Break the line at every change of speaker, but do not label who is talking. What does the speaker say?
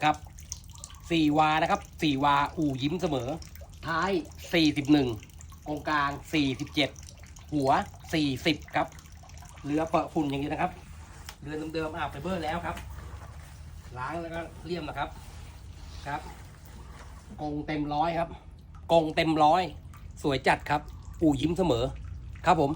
ครับ4 วานะครับ4 วาอู่ยิ้มเสมอท้าย41กองกลาง47หัว40ครับเรือเปาะฝุ่นอย่างนี้นะครับเรือเดิมๆอาบไฟเบอร์แล้วครับล้างแล้วก็เลี่ยมนะครับครับกงเต็มร้อยครับกงเต็มร้อยสวยจัดครับอู่ยิ้มเสมอครับผม